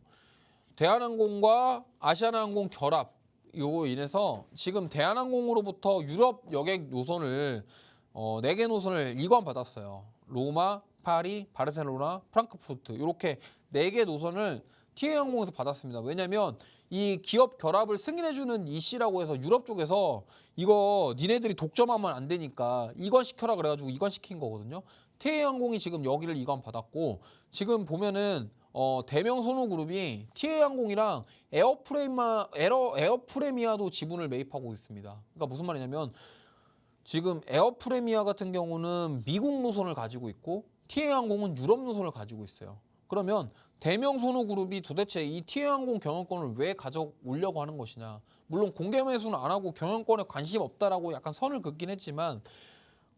대한항공과 아시아나항공 결합 요거 인해서 지금 대한항공으로부터 유럽 여객 노선을 4개 노선을 이관받았어요. 로마, 파리, 바르셀로나, 프랑크푸르트 이렇게 4개 노선을 TA항공에서 받았습니다. 왜냐하면 이 기업 결합을 승인해주는 이씨라고 해서 유럽 쪽에서 이거 니네들이 독점하면 안 되니까 이관시켜라 그래가지고 이관시킨 거거든요. TA항공이 지금 여기를 이관받았고, 지금 보면은 대명선호그룹이 TA항공이랑 에어프레미아도 지분을 매입하고 있습니다. 그러니까 무슨 말이냐면 지금 에어프레미아 같은 경우는 미국 노선을 가지고 있고 TA항공은 유럽 노선을 가지고 있어요. 그러면 대명선호그룹이 도대체 이 TA항공 경영권을 왜 가져오려고 하는 것이냐. 물론 공개 매수는 안 하고 경영권에 관심 없다라고 약간 선을 긋긴 했지만,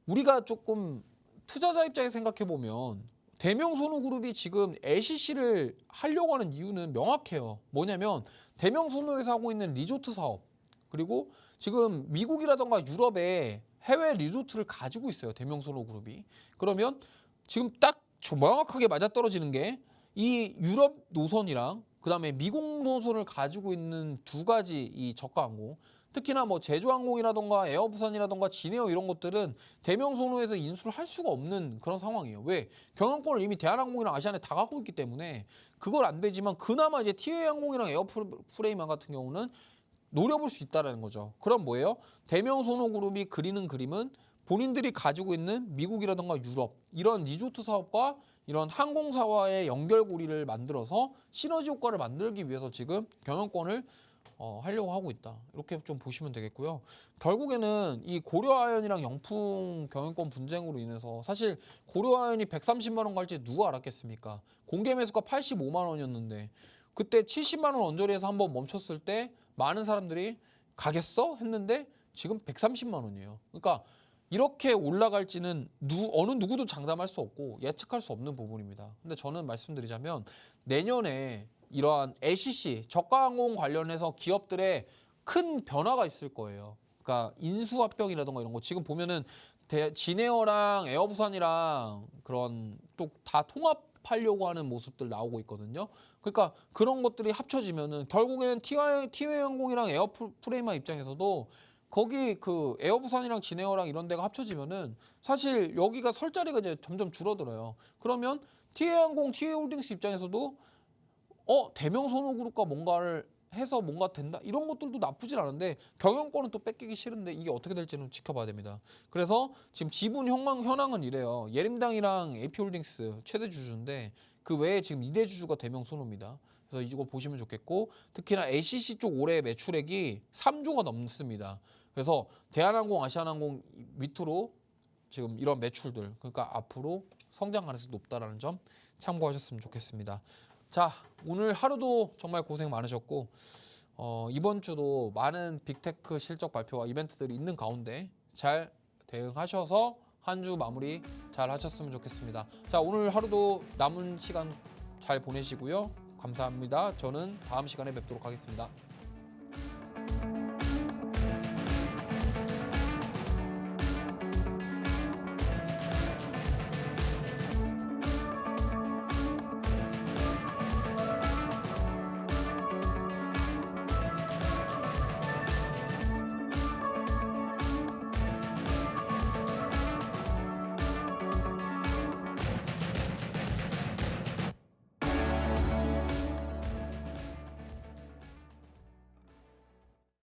우리가 조금 투자자 입장에서 생각해보면 대명선호그룹이 지금 LCC를 하려고 하는 이유는 명확해요. 뭐냐면 대명선호에서 하고 있는 리조트 사업, 그리고 지금 미국이라던가 유럽에 해외 리조트를 가지고 있어요. 대명선호그룹이. 그러면 지금 딱 명확하게 맞아떨어지는 게 이 유럽 노선이랑 그다음에 미국 노선을 가지고 있는 두 가지 이 저가항공, 특히나 뭐 제주항공이라던가 에어부산이라던가 진에어 이런 것들은 대명선호에서 인수를 할 수가 없는 그런 상황이에요. 왜? 경영권을 이미 대한항공이랑 아시아나에 다 갖고 있기 때문에 그걸 안 되지만, 그나마 이제 TA항공이랑 에어프레이만 같은 경우는 노려볼 수 있다는 거죠. 그럼 뭐예요? 대명선호그룹이 그리는 그림은 본인들이 가지고 있는 미국이라던가 유럽 이런 리조트 사업과 이런 항공사와의 연결고리를 만들어서 시너지 효과를 만들기 위해서 지금 경영권을 하려고 하고 있다. 이렇게 좀 보시면 되겠고요. 결국에는 이 고려아연이랑 영풍 경영권 분쟁으로 인해서 사실 고려아연이 130만 원 갈지 누가 알았겠습니까? 공개 매수가 85만 원이었는데 그때 70만 원 언저리에서 한번 멈췄을 때 많은 사람들이 가겠어? 했는데 지금 130만 원이에요. 그러니까 이렇게 올라갈지는 어느 누구도 장담할 수 없고 예측할 수 없는 부분입니다. 근데 저는 말씀드리자면 내년에 이러한 LCC 저가항공 관련해서 기업들의 큰 변화가 있을 거예요. 그러니까 인수합병이라던가 이런 거 지금 보면은 진에어랑 에어부산이랑 그런 또 다 통합하려고 하는 모습들 나오고 있거든요. 그러니까 그런 것들이 합쳐지면은 결국에는 티웨이항공이랑 에어프레이마 입장에서도 거기 그 에어부산이랑 진에어랑 이런 데가 합쳐지면은 사실 여기가 설 자리가 이제 점점 줄어들어요. 그러면 TA항공, TA홀딩스 입장에서도 대명선호그룹과 뭔가를 해서 뭔가 된다 이런 것들도 나쁘진 않은데 경영권은 또 뺏기기 싫은데 이게 어떻게 될지는 지켜봐야 됩니다. 그래서 지금 지분 현황은 이래요. 예림당이랑 AP홀딩스 최대 주주인데 그 외에 지금 2대 주주가 대명선호입니다. 그래서 이거 보시면 좋겠고, 특히나 LCC 쪽 올해 매출액이 3조가 넘습니다. 그래서 대한항공, 아시아나항공 밑으로 지금 이런 매출들, 그러니까 앞으로 성장 가능성이 높다라는 점 참고하셨으면 좋겠습니다. 자, 오늘 하루도 정말 고생 많으셨고 이번 주도 많은 빅테크 실적 발표와 이벤트들이 있는 가운데 잘 대응하셔서 한 주 마무리 잘 하셨으면 좋겠습니다. 자, 오늘 하루도 남은 시간 잘 보내시고요. 감사합니다. 저는 다음 시간에 뵙도록 하겠습니다.